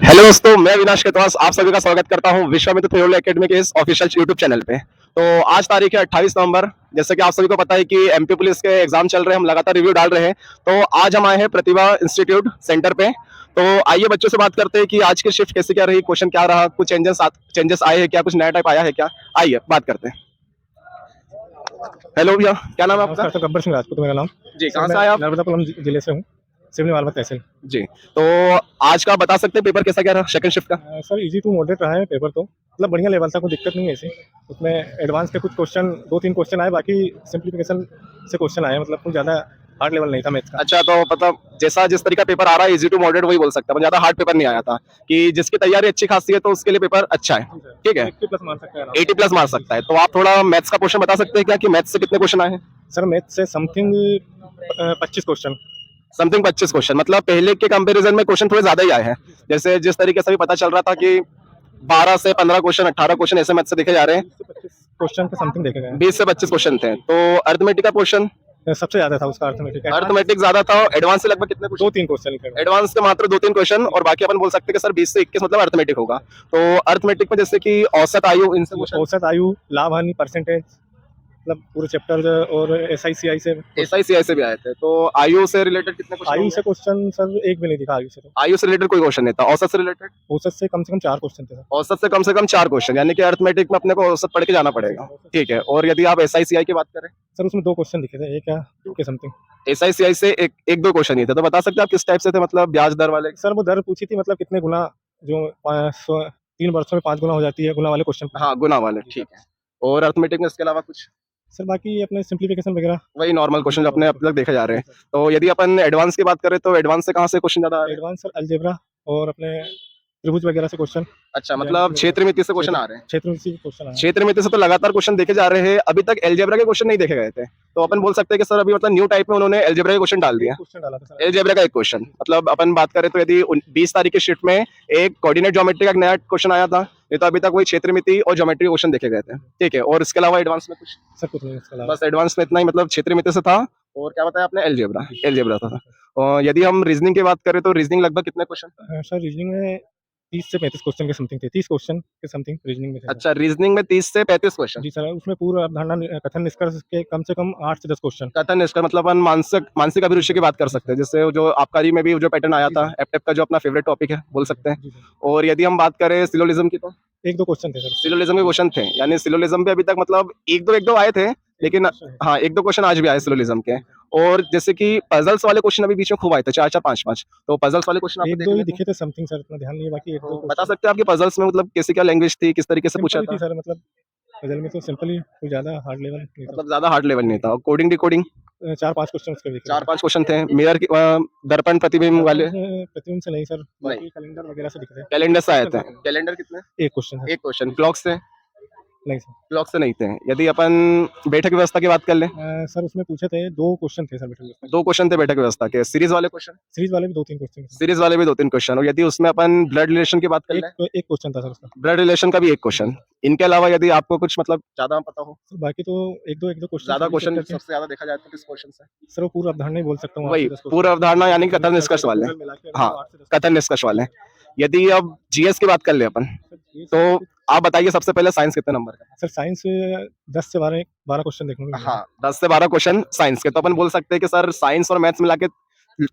Hello दोस्तों, मैं विनाश केतवास आप सभी का स्वागत करता हूं विश्वामित्र थ्योरी एकेडमी के इस ऑफिशियल यूट्यूब चैनल पे। तो आज तारीख है 28 नवंबर। जैसे कि आप सभी को पता है कि एमपी पुलिस के एग्जाम चल रहे हैं, हम लगातार रिव्यू डाल रहे हैं। तो आज हम आए हैं प्रतिभा इंस्टीट्यूट सेंटर पे। तो आइए बच्चों से बात करते हैं कि आज की शिफ्ट कैसे क्या रही, क्वेश्चन क्या रहा, कुछ चेंजेस आए हैं क्या, कुछ नया टाइप आया है क्या। आइए बात करते हैं। हेलो भैया, क्या नाम है आपका? नमस्कार सर, गब्बर सिंह राजपूत मेरा नाम। जी, सर कहाँ से मैं आए आप? नर्मदापुरम जिले से हूँ, सिवनी मालवा तहसील। जी, तो आज का बता सकते हैं पेपर कैसा क्या रहा सेकंड शिफ्ट का? सर इजी टू मॉडरेट रहा है पेपर, तो मतलब बढ़िया लेवल था, कोई दिक्कत नहीं है ऐसी। उसमें एडवांस के कुछ क्वेश्चन, 2-3 क्वेश्चन आए, बाकी सिंप्लीफिकेशन से क्वेश्चन आए, मतलब कुछ ज़्यादा हार्ड लेवल नहीं था मैथ्स का। अच्छा, तो मतलब जैसा जिस तरीका पेपर आ रहा है इजी टू मॉडरेट वही बोल सकता है, ज्यादा हार्ड पेपर नहीं आया था कि जिसकी तैयारी अच्छी खासी है तो उसके लिए पेपर अच्छा है। ठीक है, 80 प्लस मार सकते हैं 80 प्लस मार सकता है। तो आप थोड़ा मैथ्स का क्वेश्चन बता सकते हैं क्या कि मैथ्स से कितने क्वेश्चन आए हैं? सर मैथ्स से समथिंग 25 क्वेश्चन। समथिंग 25 क्वेश्चन, मतलब पहले के कंपैरिजन में क्वेश्चन थोड़े ज्यादा ही आए हैं। जैसे जिस तरीके से भी पता चल रहा था कि 12 से 15 क्वेश्चन, 18 क्वेश्चन ऐसे मैथ्स से देखे जा रहे हैं। 20 से 25 क्वेश्चन के समथिंग देखे गए 20 से 25 क्वेश्चन थे। तो अर्थमेटिक का क्वेश्चन, हैं। सबसे ज़्यादा था उसका अर्थमेटिक। अर्थमेटिक ज्यादा था। एडवांस से लगभग कितने क्वेश्चन? 2-3 क्वेश्चन ही थे। एडवांस के मात्र 2-3 क्वेश्चन, और बाकी अपन बोल सकते हैं कि सर 20 से 21 मतलब अर्थमेटिक होगा। तो अर्थमेटिक में जैसे कि औसत आयु, इनसे क्वेश्चन, औसत आयु, लाभ हानि, परसेंटेज, मतलब पूरे चैप्टर, और SICI से एसआईसीआई से भी आए थे। तो आयु से रिलेटेड कितने क्वेश्चन आयु होंगे? से क्वेश्चन सर एक भी नहीं दिखा आयु से, तो आयु से रिलेटेड कोई क्वेश्चन नहीं था। औसत से रिलेटेड? औसत से कम 4 क्वेश्चन थे सर। औसत से कम 4 क्वेश्चन, यानी कि अर्थमेटिक में अपने को औसत पढ़ के जाना पड़ेगा। ठीक है, और यदि आप एसआईसीआई की बात करें? सर उसमें 2 क्वेश्चन दिखे थे, एक या 2 के समथिंग। एसआईसीआई से एक दो क्वेश्चन ही थे। तो बता सकते हैं आप किस टाइप से थे, मतलब ब्याज दर वाले? सर वो दर पूछी थी, मतलब कितने गुना, जो 3 वर्षों में 5 गुना हो जाती है, गुना वाले क्वेश्चन पूछे हाँ, थे। गुना वाले, ठीक है। और अर्थमेटिक में इसके अलावा कुछ? सर बाकी अपने सिंप्लीफिकेशन वगैरह। वही नॉर्मल क्वेश्चन जो अपने अब तक देखे जा रहे हैं। तो यदि अपन एडवांस की बात करें तो एडवांस से कहाँ से क्वेश्चन ज्यादा आ रहे हैं? एडवांस सर अलजेब्रा और अपने त्रिभुज वगैरह से क्वेश्चन। अच्छा, मतलब क्षेत्र मिति से क्वेश्चन आ रहे हैं। क्षेत्र में से क्वेश्चन आया। क्षेत्र मिति से तो लगातार क्वेश्चन देखे जा रहे हैं, अभी तक एलजेब्रा के क्वेश्चन नहीं देखे गए थे। तो अपन बोल सकते हैं कि सर अभी मतलब न्यू टाइप में उन्होंने एलजेब्रा के क्वेश्चन डाल दिया। क्वेश्चन डाला था सर। एलजेब्रा का एक क्वेश्चन, मतलब अपन बात करें तो यदि 20 तारीख की शिफ्ट में एक कोऑर्डिनेट ज्योमेट्री का एक नया क्वेश्चन आया था, नहीं तो अभी तक वही क्षेत्र मिति और ज्योमेट्री क्वेश्चन देखे गए थे। ठीक है, और इसके अलावा एडवांस में कुछ? सर कुछ नहीं इसके अलावा। बस एडवांस में इतना ही, मतलब क्षेत्र मिति से था। और क्या बताया आपने? एलजेब्रा, एलजेब्रा था। और यदि हम रीजनिंग की बात करें तो रीजनिंग लगभग कितने क्वेश्चन? सर रीजनिंग में 30 से 35 क्वेश्चन के समथिंग थे, 30 क्वेश्चन के समथिंग रीजनिंग में थे सर। अच्छा, रीजनिंग में 30 से 35 क्वेश्चन। जी सर, उसमें पूर्व अवधारणा, कथन निष्कर्ष के कम से कम 8 से 10 क्वेश्चन। कथन निष्कर्ष, मतलब अपन मानसिक मानसिक अभिरुचि की बात कर सकते हैं, जिससे जो आबकारी में भी जो पैटर्न आया था एपटेप का, जो अपना फेवरेट टॉपिक है बोल सकते हैं। जी सर, और यदि हम बात करें सिलोलिज्म की तो 1-2 क्वेश्चन थे सर। सिलोलिज्म के क्वेश्चन थे, यानी सिलोलिज्म पे अभी तक मतलब एक दो आए थे, लेकिन हाँ एक दो क्वेश्चन आज भी आए सिलोलिज्म के। और जैसे कि पजल्स वाले क्वेश्चन अभी बीच में खूब आए थे, 4-4 5-5। तो पजल्स वाले क्वेश्चन आपको 1-2 देखे ही गए थे? दिखे थे समथिंग सर, इतना ध्यान नहीं है, बाकी 1-2 तो बता क्वेश्चन। सकते हैं आपकी पजल्स में मतलब कैसी क्या लैंग्वेज थी, किस तरीके से पूछा सिंपल ही थी था? सर, मतलब पजल में तो सिंपल ही, कोई ज़्यादा हार्ड लेवल नहीं था। मतलब ज्यादा हार्ड लेवल नहीं था। और कोडिंग डिकोडिंग 4-5 क्वेश्चन उसके दिखे थे। 4-5 क्वेश्चन थे। मिरर की दर्पण प्रतिबिंब वाले प्रतिबिंब से नहीं सर, नहीं, बाकी कैलेंडर वगैरह से दिखे थे। कैलेंडर से आए थे। कैलेंडर कितने? 1 क्वेश्चन सर। एक क्वेश्चन। क्लॉक से? नहीं सर। क्लॉक से नहीं थे। यदि अपन बैठक व्यवस्था की बात कर ले, सर उसमें पूछे थे, 2 क्वेश्चन थे सर बेटा उसमें। 2 क्वेश्चन थे बैठक व्यवस्था के। सीरीज वाले क्वेश्चन? सीरीज वाले भी 2-3 क्वेश्चन थे। सीरीज वाले भी 2-3 क्वेश्चन। और यदि उसमें अपन ब्लड रिलेशन की बात कर ले, एक क्वेश्चन था सर उसका। ब्लड रिलेशन का भी एक क्वेश्चन। इनके अलावा यदि आपको कुछ मतलब ज्यादा पता हो? सर बाकी तो 1-2 क्वेश्चन ज्यादा सभी क्वेश्चन चैप्टर के। सबसे ज्यादा देखा जाए तो किस क्वेश्चन से? सर वो पूरा अवधारणा ही बोल सकता हूँ, 8 वही से 10 पूर्व क्वेश्चन। अवधारणा, यानी कथन निष्कर्ष वाले। टोटल मिला के अगर हाँ, 8 से 10 कथन निष्कर्ष वाले। यदि अब जीएस की बात कर ले अपन, क्वेश्चन। सर ये तो आप बताइए सबसे पहले साइंस कितने नंबर का? सर साइंस 10 से 12 क्वेश्चन देखने को मिलेंगे। हाँ, 10 से 12 क्वेश्चन साइंस के। तो अपन बोल सकते हैं कि सर साइंस और मैथ्स मिला के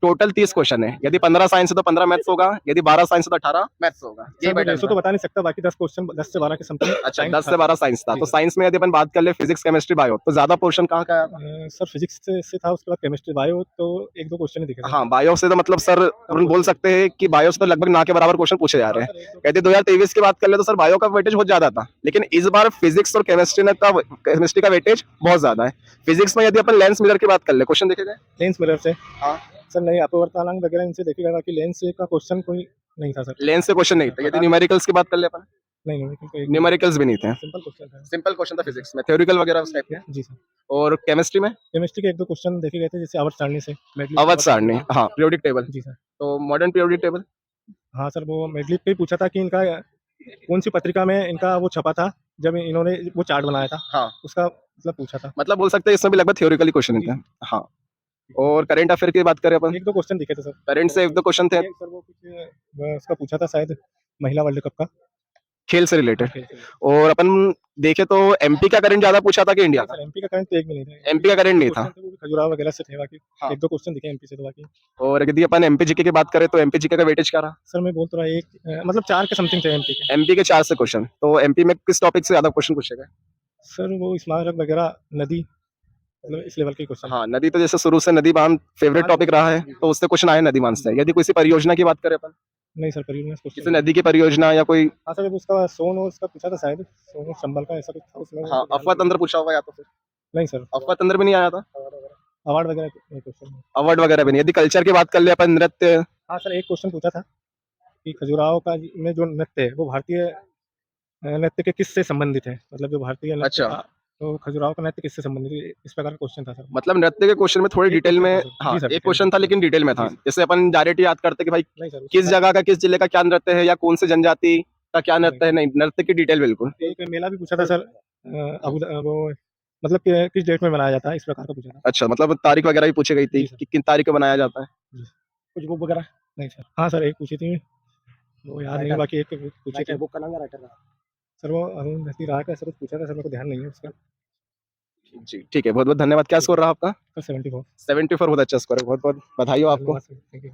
टोटल 30 क्वेश्चन है। यदि 15 साइंस है तो 15 मैथ्स होगा, यदि 12 साइंस है तो 18 मैथ्स होगा। ये सर वो पैटर्न रेशो था। तो बता नहीं सकता, बाकी 10 क्वेश्चन 10 से 12 के समथिंग। अच्छा, 10 से 12 साइंस था। तो साइंस में यदि अपन बात कर ले फिजिक्स, केमिस्ट्री, बायो, तो ज्यादा पोर्शन कहाँ का आया था? सर फिजिक्स से था, उसके बाद केमिस्ट्री, बायो तो 1-2 क्वेश्चन ही दिखे थे। हाँ, बायो से तो मतलब सर अपन बोल सकते हैं कि बायो से तो लगभग ना के बराबर क्वेश्चन पूछे जा रहे हैं। यदि 2023 की बात कर ले तो सर बायो का वेटेज बहुत ज्यादा था, लेकिन इस बार फिजिक्स और केमिस्ट्री का वेटेज बहुत ज्यादा है। फिजिक्स में यदि अपन लेंस मिरर की बात कर ले, क्वेश्चन देखे गए? लेंस मिरर से हाँ, सर नहीं, अपवर्तनांक वगैरह इनसे देखेगा, बाकी लेंस का क्वेश्चन कोई नहीं था सर। लेंस से क्वेश्चन नहीं था। यदि न्यूमेरिकल्स की बात कर ले अपन, नहीं कोई न्यूमेरिकल्स भी नहीं थे। सिंपल क्वेश्चन था। सिंपल क्वेश्चन था फिजिक्स में, थ्योरिकल वगैरह उस टाइप के। जी सर। और केमिस्ट्री में केमिस्ट्री के 1-2 क्वेश्चन देखे गए थे, जैसे आवर्त सारणी से, मेडली अवध सारणी, हाँ, पीरियोडिक टेबल। जी सर। तो मॉडर्न पीरियोडिक टेबल? हाँ सर, वो मेडली पे ही पूछा था कि इनका कौन सी पत्रिका में इनका वो छपा था, जब इन्होंने वो चार्ट बनाया था, हाँ, उसका मतलब पूछा था। मतलब बोल सकते हैं इसमें भी लगभग थ्योरिकली क्वेश्चन थे। हाँ, और करंट अफेयर की बात करें अपन, एक दो क्वेश्चन दिखे थे सर। करंट से एक दो क्वेश्चन थे एक सर वो कुछ उसका पूछा था शायद महिला वर्ल्ड कप का। खेल से रिलेटेड। खेल से। और अपन देखे तो एमपी का करंट ज्यादा पूछा था कि इंडिया का? सर एमपी का करंट तो एक भी नहीं था। एमपी का करंट नहीं था। क्वेश्चन थे वो भी खजुराहो वगैरह से थे बाकी। हाँ। एक दो क्वेश्चन दिखे एमपी से तो बाकी। और यदि अपन एमपी जीके की बात करें तो एमपी जीके का वेटेज क्या रहा? सर मैं बोल तो रहा एक मतलब 4 के समथिंग थे एमपी के। एमपी के 4 से क्वेश्चन, तो एमपी में किस टॉपिक से ज्यादा क्वेश्चन पूछे गए? सर वो स्मारक वगैरह नदी मतलब इस लेवल के क्वेश्चन। हाँ, नदी तो जैसे शुरू से नदी बांध फेवरेट टॉपिक रहा है, तो उससे क्वेश्चन आए नदी बांध से। यदि किसी परियोजना की बात करें अपन, नहीं सर परियोजना किसी क्वेश्चन। नदी की परियोजना या कोई, हाँ सर उसका सोन और उसका पूछा था शायद सोन और चंबल का ऐसा कुछ था उसमें। हाँ अफवाह तंत्र पूछा होगा या तो फिर नहीं सर अफवाह तंत्र भी नहीं आया था, अवार्ड वगैरह क्वेश्चन। अवार्ड वगैरह भी नहीं। यदि कल्चर की बात कर ले अपन, नृत्य, हाँ सर एक क्वेश्चन पूछा था कि खजुराहो का में जो नृत्य है वो भारतीय नृत्य के किससे संबंधित है, मतलब जो भारतीय नृत्य अच्छा। का तो खजुराहो का नृत्य किससे संबंधित है, इस प्रकार का क्वेश्चन था सर। मतलब नृत्य के क्वेश्चन में थोड़ी एक डिटेल में, question था सर। हाँ जी सर, एक डिटेल क्वेश्चन में। था लेकिन डिटेल में था। जी। जैसे अपन डायरेक्ट याद करते कि भाई नहीं सर किस जगह का किस जिले का क्या नृत्य है या कौन से जनजाति का क्या नृत्य है, नहीं नृत्य की डिटेल बिल्कुल। एक मेला भी पूछा था सर वो मतलब किस डेट में मनाया जाता है इस प्रकार का पूछा था। अच्छा, मतलब तारीख वगैरह भी पूछी गई थी जी सर। कि किन तारीख को बनाया जाता है? कुछ बुक वगैरह नहीं सर। हाँ सर एक पूछी थी वो याद नहीं है, बाकी एक पूछी थी। बुक का नाम राइटर का? सर वो अरुंधति राय का सर कुछ पूछा था सर, मेरे को ध्यान नहीं है उसका। जी ठीक है, बहुत बहुत धन्यवाद। क्या स्कोर रहा आपका? सर 74। 74, बहुत अच्छा स्कोर है, बहुत बहुत बधाई हो आपको। धन्यवाद सर, थैंक यू।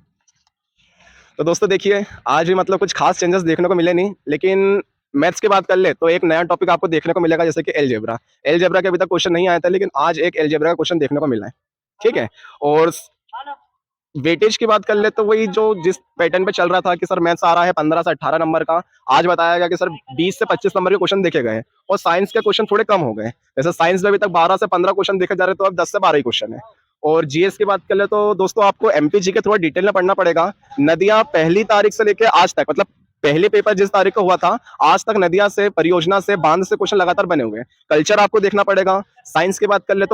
तो दोस्तों देखिए, आज भी मतलब कुछ खास चेंजेस देखने को मिले नहीं, लेकिन मैथ्स की बात कर ले तो एक नया टॉपिक आपको देखने को मिलेगा, जैसे कि एलजेब्रा। एलजेब्रा के अभी तक क्वेश्चन नहीं आया था, लेकिन आज एक एलजेब्रा का क्वेश्चन देखने को मिला है, ठीक है। और वेटेज की बात कर ले तो वही जो जिस पैटर्न पे चल रहा था कि सर मैथ्स आ रहा है 15 से 18 नंबर का, आज बताया गया कि सर 20 से 25 नंबर के क्वेश्चन देखे गए, और साइंस के क्वेश्चन थोड़े कम हो गए। जैसे साइंस में अभी तक 12 से 15 क्वेश्चन देखे जा रहे, तो अब 10 से 12 ही क्वेश्चन है। और जीएस की बात कर ले तो दोस्तों आपको एमपीजी के थोड़ा डिटेल में पढ़ना पड़ेगा। नदियां पहली तारीख से लेकर आज तक, मतलब पहले पेपर जिस तारीख को हुआ था आज तक नदियां से, परियोजना से, बांध से क्वेश्चन लगातार बने हुए हैं। कल्चर आपको देखना पड़ेगा। साइंस की बात कर ले तो